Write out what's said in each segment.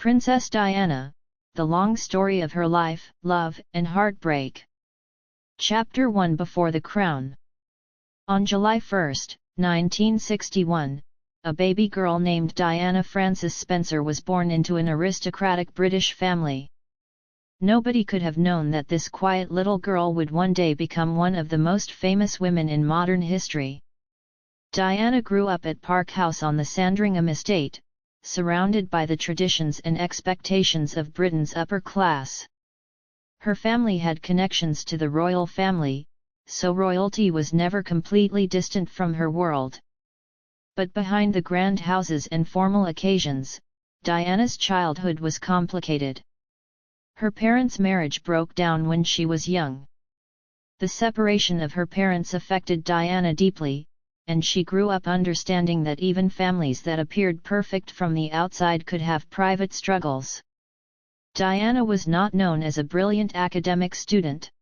Princess Diana, the long story of her life, love, and heartbreak. Chapter 1 Before the Crown. On July 1, 1961, a baby girl named Diana Frances Spencer was born into an aristocratic British family. Nobody could have known that this quiet little girl would one day become one of the most famous women in modern history. Diana grew up at Park House on the Sandringham estate, surrounded by the traditions and expectations of Britain's upper class. Her family had connections to the royal family, so royalty was never completely distant from her world. But behind the grand houses and formal occasions, Diana's childhood was complicated. Her parents' marriage broke down when she was young. The separation of her parents affected Diana deeply, and she grew up understanding that even families that appeared perfect from the outside could have private struggles. Diana was not known as a brilliant academic student.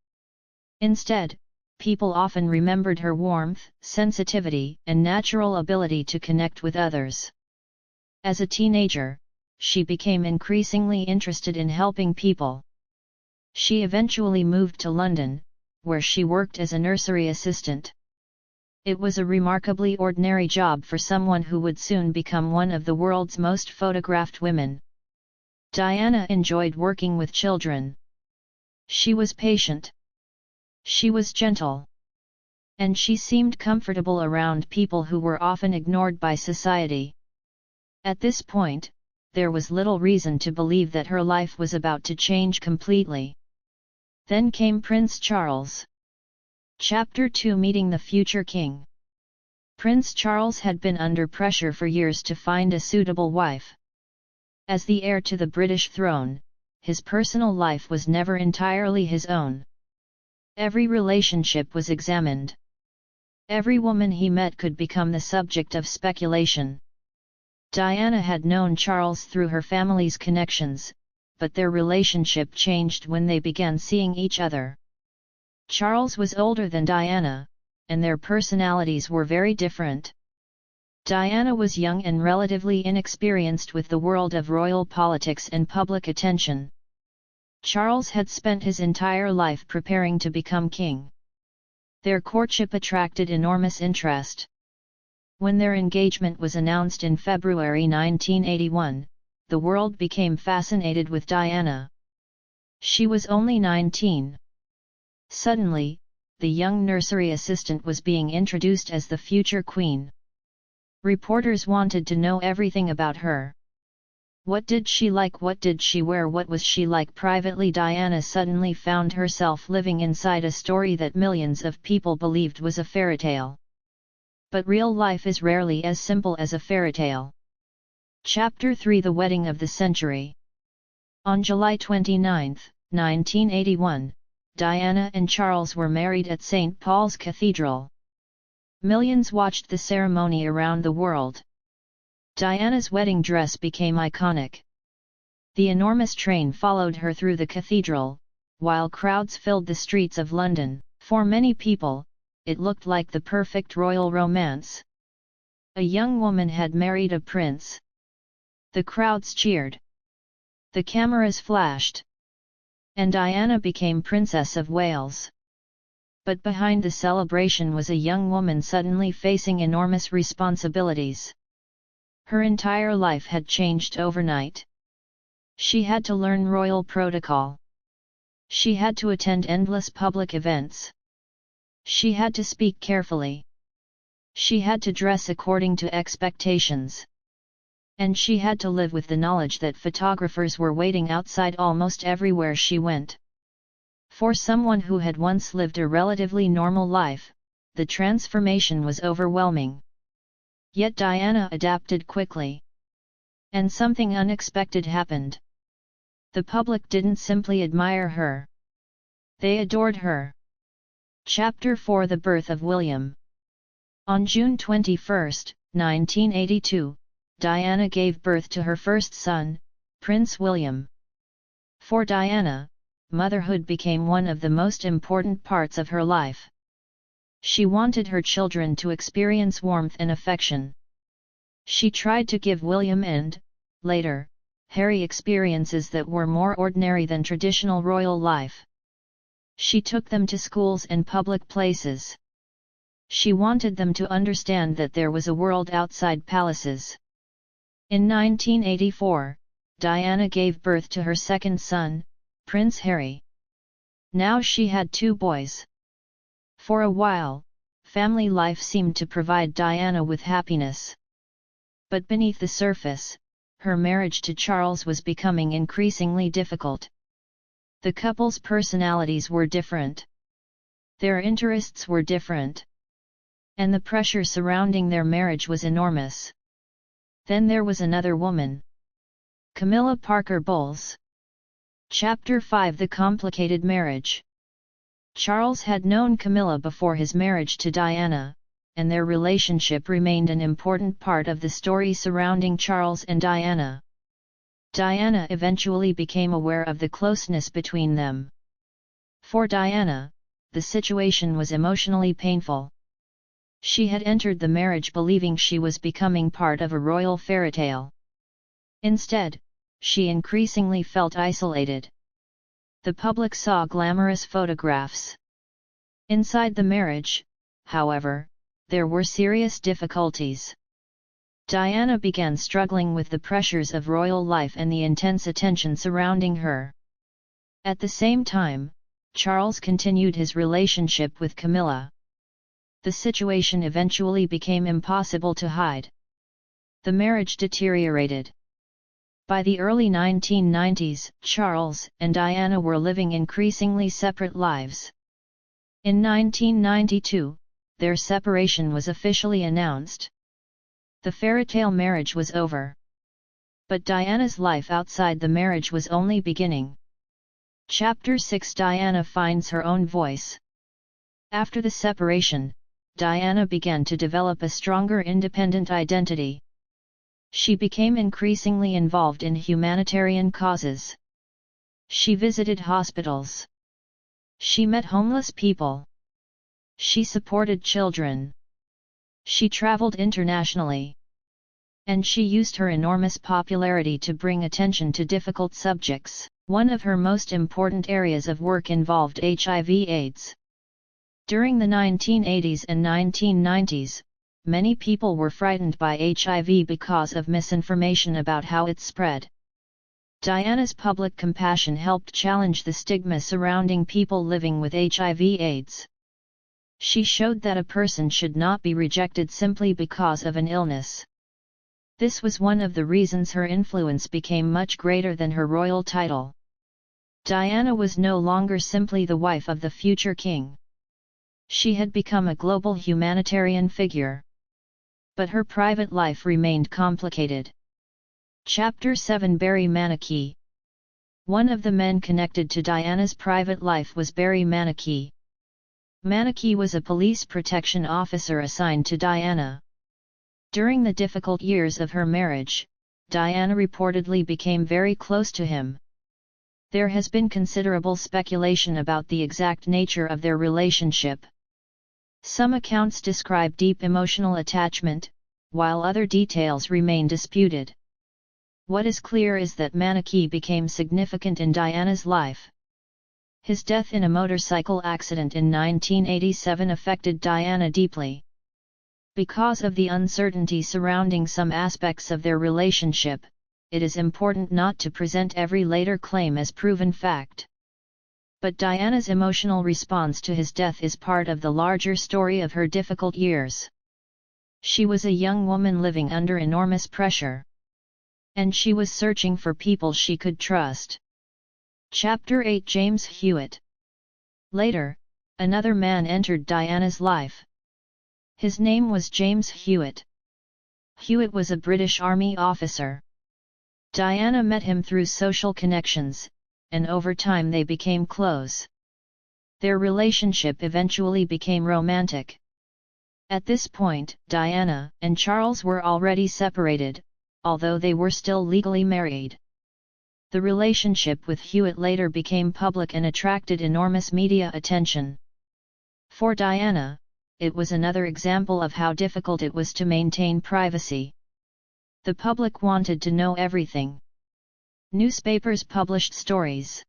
Instead, people often remembered her warmth, sensitivity, and natural ability to connect with others. As a teenager, she became increasingly interested in helping people. She eventually moved to London, where she worked as a nursery assistant. It was a remarkably ordinary job for someone who would soon become one of the world's most photographed women. Diana enjoyed working with children. She was patient. She was gentle. And she seemed comfortable around people who were often ignored by society. At this point, there was little reason to believe that her life was about to change completely. Then came Prince Charles. Chapter 2 Meeting the Future King. Prince Charles had been under pressure for years to find a suitable wife. As the heir to the British throne, his personal life was never entirely his own. Every relationship was examined. Every woman he met could become the subject of speculation. Diana had known Charles through her family's connections, but their relationship changed when they began seeing each other. Charles was older than Diana, and their personalities were very different. Diana was young and relatively inexperienced with the world of royal politics and public attention. Charles had spent his entire life preparing to become king. Their courtship attracted enormous interest. When their engagement was announced in February 1981, the world became fascinated with Diana. She was only 19. Suddenly, the young nursery assistant was being introduced as the future queen. Reporters wanted to know everything about her. What did she like? What did she wear? What was she like privately? Diana suddenly found herself living inside a story that millions of people believed was a fairy tale. But real life is rarely as simple as a fairy tale. Chapter 3 The Wedding of the Century. On July 29, 1981, Diana and Charles were married at St. Paul's Cathedral. Millions watched the ceremony around the world. Diana's wedding dress became iconic. The enormous train followed her through the cathedral, while crowds filled the streets of London. For many people, it looked like the perfect royal romance. A young woman had married a prince. The crowds cheered. The cameras flashed. And Diana became Princess of Wales. But behind the celebration was a young woman suddenly facing enormous responsibilities. Her entire life had changed overnight. She had to learn royal protocol. She had to attend endless public events. She had to speak carefully. She had to dress according to expectations. And she had to live with the knowledge that photographers were waiting outside almost everywhere she went. For someone who had once lived a relatively normal life, the transformation was overwhelming. Yet Diana adapted quickly. And something unexpected happened. The public didn't simply admire her. They adored her. Chapter 4 The Birth of William. On June 21, 1982, Diana gave birth to her first son, Prince William. For Diana, motherhood became one of the most important parts of her life. She wanted her children to experience warmth and affection. She tried to give William and, later, Harry experiences that were more ordinary than traditional royal life. She took them to schools and public places. She wanted them to understand that there was a world outside palaces. In 1984, Diana gave birth to her second son, Prince Harry. Now she had 2 boys. For a while, family life seemed to provide Diana with happiness. But beneath the surface, her marriage to Charles was becoming increasingly difficult. The couple's personalities were different. Their interests were different. And the pressure surrounding their marriage was enormous. Then there was another woman. Camilla Parker Bowles. Chapter 5: The Complicated Marriage. Charles had known Camilla before his marriage to Diana, and their relationship remained an important part of the story surrounding Charles and Diana. Diana eventually became aware of the closeness between them. For Diana, the situation was emotionally painful. She had entered the marriage believing she was becoming part of a royal fairytale. Instead, she increasingly felt isolated. The public saw glamorous photographs. Inside the marriage, however, there were serious difficulties. Diana began struggling with the pressures of royal life and the intense attention surrounding her. At the same time, Charles continued his relationship with Camilla. The situation eventually became impossible to hide. The marriage deteriorated. By the early 1990s, Charles and Diana were living increasingly separate lives. In 1992, their separation was officially announced. The fairytale marriage was over. But Diana's life outside the marriage was only beginning. Chapter 6: Diana finds her own voice. After the separation, Diana began to develop a stronger independent identity. She became increasingly involved in humanitarian causes. She visited hospitals. She met homeless people. She supported children. She traveled internationally. And she used her enormous popularity to bring attention to difficult subjects. One of her most important areas of work involved HIV/AIDS. During the 1980s and 1990s, many people were frightened by HIV because of misinformation about how it spread. Diana's public compassion helped challenge the stigma surrounding people living with HIV/AIDS. She showed that a person should not be rejected simply because of an illness. This was one of the reasons her influence became much greater than her royal title. Diana was no longer simply the wife of the future king. She had become a global humanitarian figure. But her private life remained complicated. Chapter 7: Barry Manicky. One of the men connected to Diana's private life was Barry Manicky. Manicky was a police protection officer assigned to Diana. During the difficult years of her marriage, Diana reportedly became very close to him. There has been considerable speculation about the exact nature of their relationship. Some accounts describe deep emotional attachment, while other details remain disputed. What is clear is that Manicky became significant in Diana's life. His death in a motorcycle accident in 1987 affected Diana deeply. Because of the uncertainty surrounding some aspects of their relationship, it is important not to present every later claim as proven fact. But Diana's emotional response to his death is part of the larger story of her difficult years. She was a young woman living under enormous pressure. And she was searching for people she could trust. Chapter 8: James Hewitt. Later, another man entered Diana's life. His name was James Hewitt. Hewitt was a British Army officer. Diana met him through social connections, and over time they became close. Their relationship eventually became romantic. At this point, Diana and Charles were already separated, although they were still legally married. The relationship with Hewitt later became public and attracted enormous media attention. For Diana, it was another example of how difficult it was to maintain privacy. The public wanted to know everything. Newspapers published stories.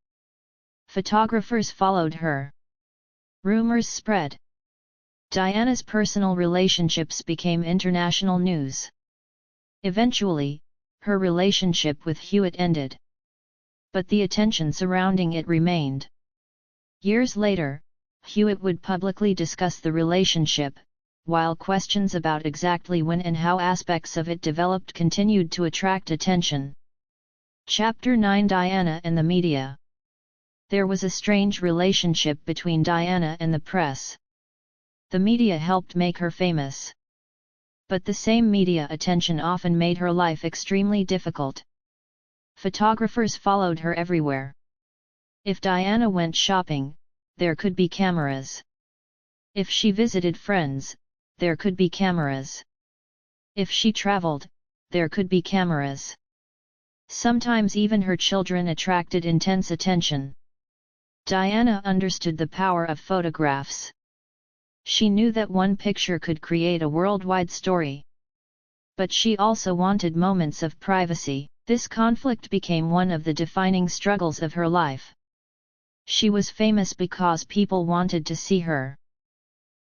Photographers followed her. Rumors spread. Diana's personal relationships became international news. Eventually, her relationship with Hewitt ended. But the attention surrounding it remained. Years later, Hewitt would publicly discuss the relationship, while questions about exactly when and how aspects of it developed continued to attract attention. Chapter 9: Diana and the Media. There was a strange relationship between Diana and the press. The media helped make her famous. But the same media attention often made her life extremely difficult. Photographers followed her everywhere. If Diana went shopping, there could be cameras. If she visited friends, there could be cameras. If she traveled, there could be cameras. Sometimes even her children attracted intense attention. Diana understood the power of photographs. She knew that one picture could create a worldwide story. But she also wanted moments of privacy. This conflict became one of the defining struggles of her life. She was famous because people wanted to see her.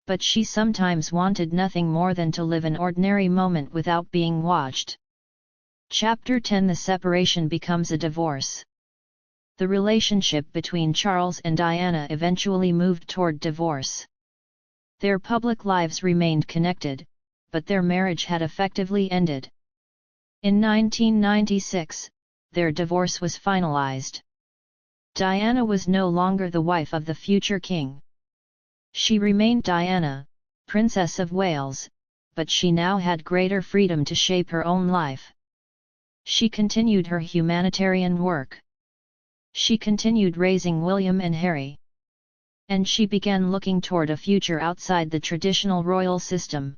But she sometimes wanted nothing more than to live an ordinary moment without being watched. Chapter 10: The separation becomes a divorce. The relationship between Charles and Diana eventually moved toward divorce. Their public lives remained connected, but their marriage had effectively ended. In 1996, their divorce was finalized. Diana was no longer the wife of the future king. She remained Diana, Princess of Wales, but she now had greater freedom to shape her own life. She continued her humanitarian work. She continued raising William and Harry. And she began looking toward a future outside the traditional royal system.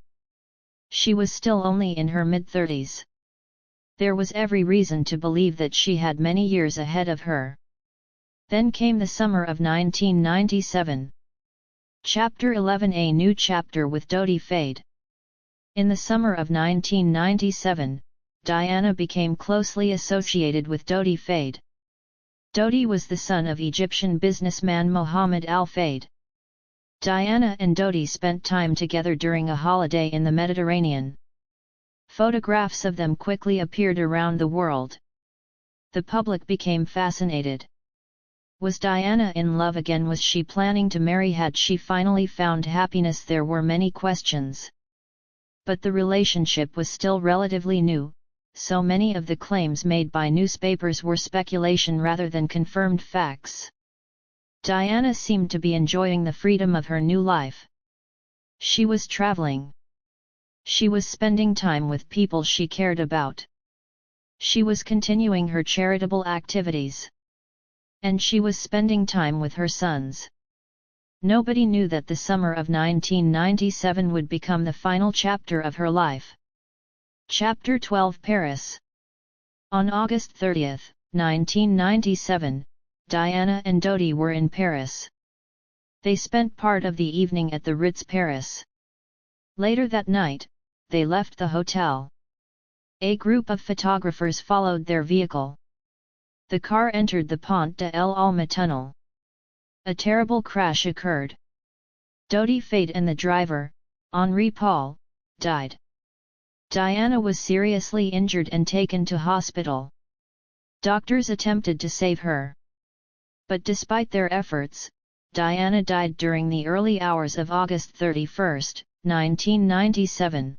She was still only in her mid-30s. There was every reason to believe that she had many years ahead of her. Then came the summer of 1997. Chapter 11: A new chapter with Dodi Fade. In the summer of 1997, Diana became closely associated with Dodi Fade. Dodi was the son of Egyptian businessman Mohammed Al-Fayed. Diana and Dodi spent time together during a holiday in the Mediterranean. Photographs of them quickly appeared around the world. The public became fascinated. Was Diana in love again? Was she planning to marry? Had she finally found happiness? There were many questions. But the relationship was still relatively new, so many of the claims made by newspapers were speculation rather than confirmed facts. Diana seemed to be enjoying the freedom of her new life. She was traveling. She was spending time with people she cared about. She was continuing her charitable activities. And she was spending time with her sons. Nobody knew that the summer of 1997 would become the final chapter of her life. Chapter 12: Paris. On August 30, 1997, Diana and Dodi were in Paris. They spent part of the evening at the Ritz Paris. Later that night, they left the hotel. A group of photographers followed their vehicle. The car entered the Pont de l'Alma tunnel. A terrible crash occurred. Dodi Fade and the driver, Henri Paul, died. Diana was seriously injured and taken to hospital. Doctors attempted to save her. But despite their efforts, Diana died during the early hours of August 31, 1997.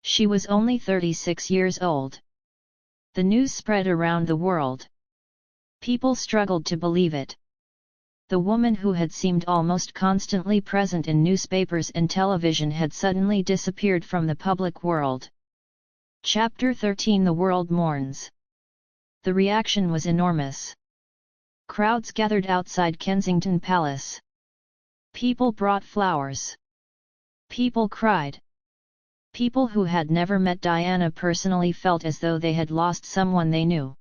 She was only 36 years old. The news spread around the world. People struggled to believe it. The woman who had seemed almost constantly present in newspapers and television had suddenly disappeared from the public world. Chapter 13: The world mourns. The reaction was enormous. Crowds gathered outside Kensington Palace. People brought flowers. People cried. People who had never met Diana personally felt as though they had lost someone they knew.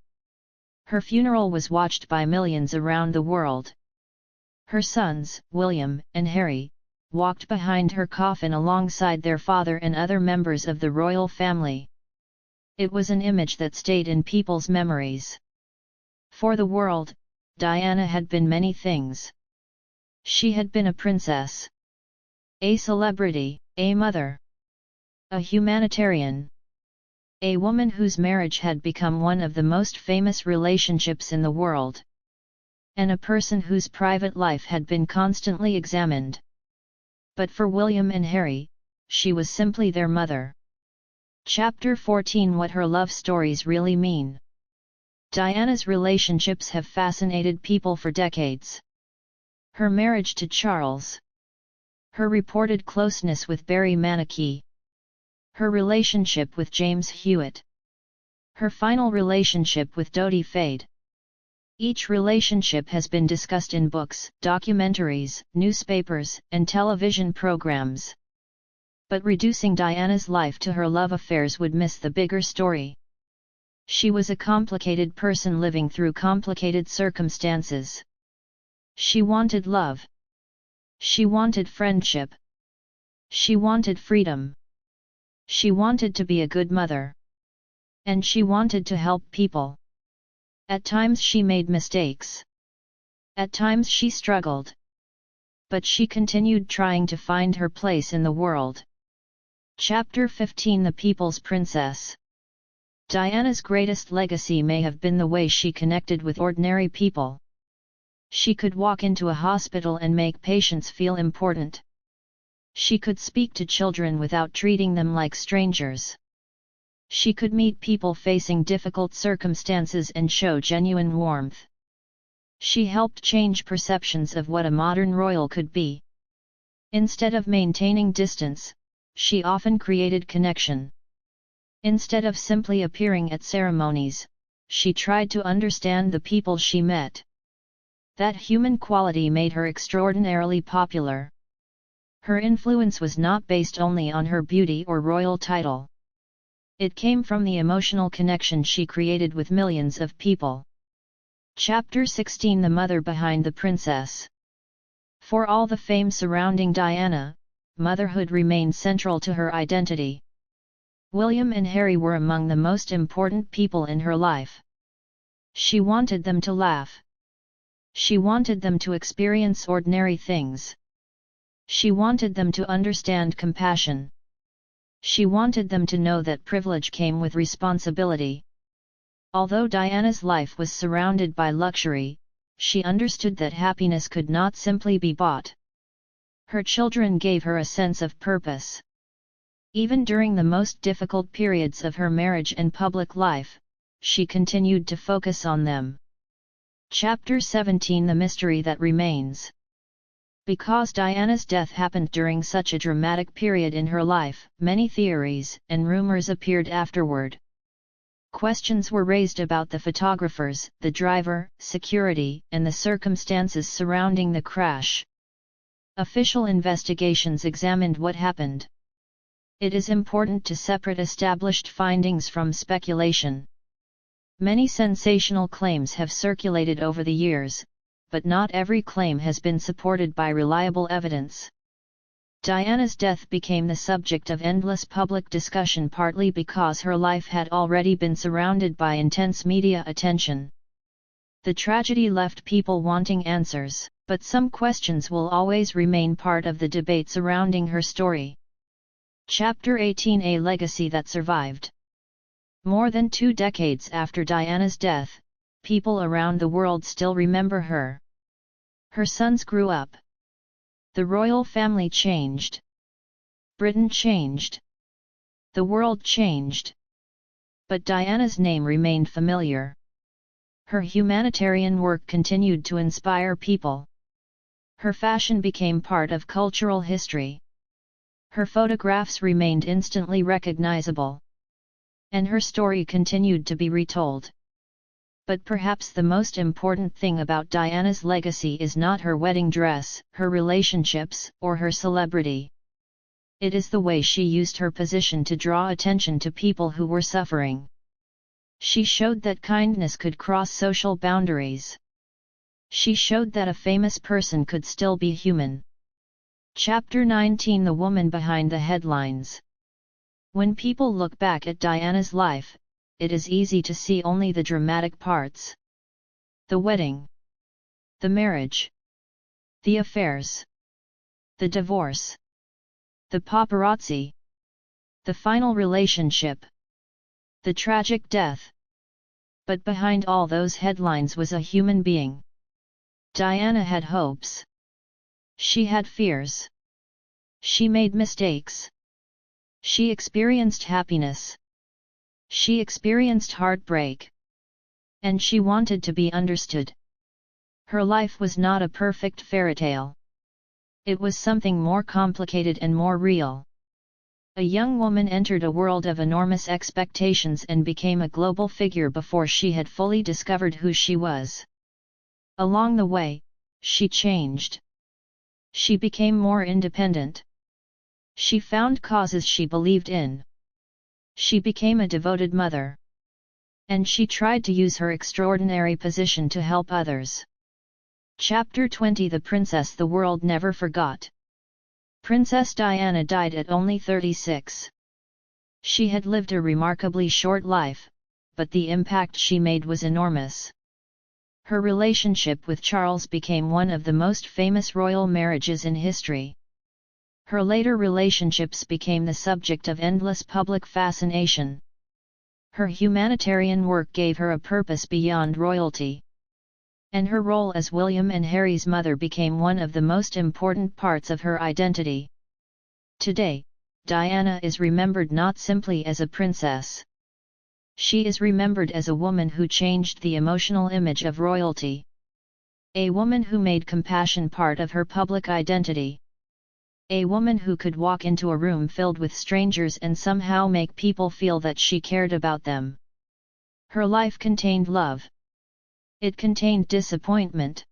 Her funeral was watched by millions around the world. Her sons, William and Harry, walked behind her coffin alongside their father and other members of the royal family. It was an image that stayed in people's memories. For the world, Diana had been many things. She had been a princess, a celebrity, a mother, a humanitarian, a woman whose marriage had become one of the most famous relationships in the world, and a person whose private life had been constantly examined. But for William and Harry, she was simply their mother. Chapter 14: What her love stories really mean. Diana's relationships have fascinated people for decades. Her marriage to Charles, her reported closeness with Barry Manicky, her relationship with James Hewitt, her final relationship with Dodi Fade. Each relationship has been discussed in books, documentaries, newspapers, and television programs. But reducing Diana's life to her love affairs would miss the bigger story. She was a complicated person living through complicated circumstances. She wanted love. She wanted friendship. She wanted freedom. She wanted to be a good mother. And she wanted to help people. At times she made mistakes. At times she struggled. But she continued trying to find her place in the world. Chapter 15: The People's Princess. Diana's greatest legacy may have been the way she connected with ordinary people. She could walk into a hospital and make patients feel important. She could speak to children without treating them like strangers. She could meet people facing difficult circumstances and show genuine warmth. She helped change perceptions of what a modern royal could be. Instead of maintaining distance, she often created connection. Instead of simply appearing at ceremonies, she tried to understand the people she met. That human quality made her extraordinarily popular. Her influence was not based only on her beauty or royal title. It came from the emotional connection she created with millions of people. Chapter 16: The Mother Behind the Princess. For all the fame surrounding Diana, motherhood remained central to her identity. William and Harry were among the most important people in her life. She wanted them to laugh. She wanted them to experience ordinary things. She wanted them to understand compassion. She wanted them to know that privilege came with responsibility. Although Diana's life was surrounded by luxury, she understood that happiness could not simply be bought. Her children gave her a sense of purpose. Even during the most difficult periods of her marriage and public life, she continued to focus on them. Chapter 17: The Mystery That Remains. Because Diana's death happened during such a dramatic period in her life, many theories and rumors appeared afterward. Questions were raised about the photographers, the driver, security, and the circumstances surrounding the crash. Official investigations examined what happened. It is important to separate established findings from speculation. Many sensational claims have circulated over the years, but not every claim has been supported by reliable evidence. Diana's death became the subject of endless public discussion partly because her life had already been surrounded by intense media attention. The tragedy left people wanting answers, but some questions will always remain part of the debate surrounding her story. Chapter 18: A Legacy That Survived. More than 2 decades after Diana's death, people around the world still remember her. Her sons grew up. The royal family changed. Britain changed. The world changed. But Diana's name remained familiar. Her humanitarian work continued to inspire people. Her fashion became part of cultural history. Her photographs remained instantly recognizable. And her story continued to be retold. But perhaps the most important thing about Diana's legacy is not her wedding dress, her relationships, or her celebrity. It is the way she used her position to draw attention to people who were suffering. She showed that kindness could cross social boundaries. She showed that a famous person could still be human. Chapter 19: The Woman Behind the Headlines. When people look back at Diana's life, it is easy to see only the dramatic parts. The wedding. The marriage. The affairs. The divorce. The paparazzi. The final relationship. The tragic death. But behind all those headlines was a human being. Diana had hopes. She had fears. She made mistakes. She experienced happiness. She experienced heartbreak. And she wanted to be understood. Her life was not a perfect fairy tale. It was something more complicated and more real. A young woman entered a world of enormous expectations and became a global figure before she had fully discovered who she was. Along the way, she changed. She became more independent. She found causes she believed in. She became a devoted mother. And she tried to use her extraordinary position to help others. Chapter 20 The Princess the World Never Forgot. Princess Diana died at only 36. She had lived a remarkably short life, but the impact she made was enormous. Her relationship with Charles became one of the most famous royal marriages in history. Her later relationships became the subject of endless public fascination. Her humanitarian work gave her a purpose beyond royalty. And her role as William and Harry's mother became one of the most important parts of her identity. Today, Diana is remembered not simply as a princess. She is remembered as a woman who changed the emotional image of royalty. A woman who made compassion part of her public identity. A woman who could walk into a room filled with strangers and somehow make people feel that she cared about them. Her life contained love. It contained disappointment.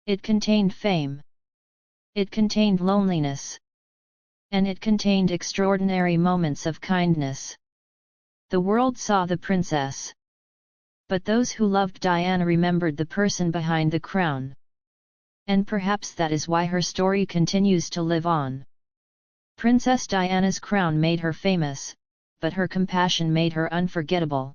It contained fame. It contained loneliness. And it contained extraordinary moments of kindness. The world saw the princess. But those who loved Diana remembered the person behind the crown. And perhaps that is why her story continues to live on. Princess Diana's crown made her famous, but her compassion made her unforgettable.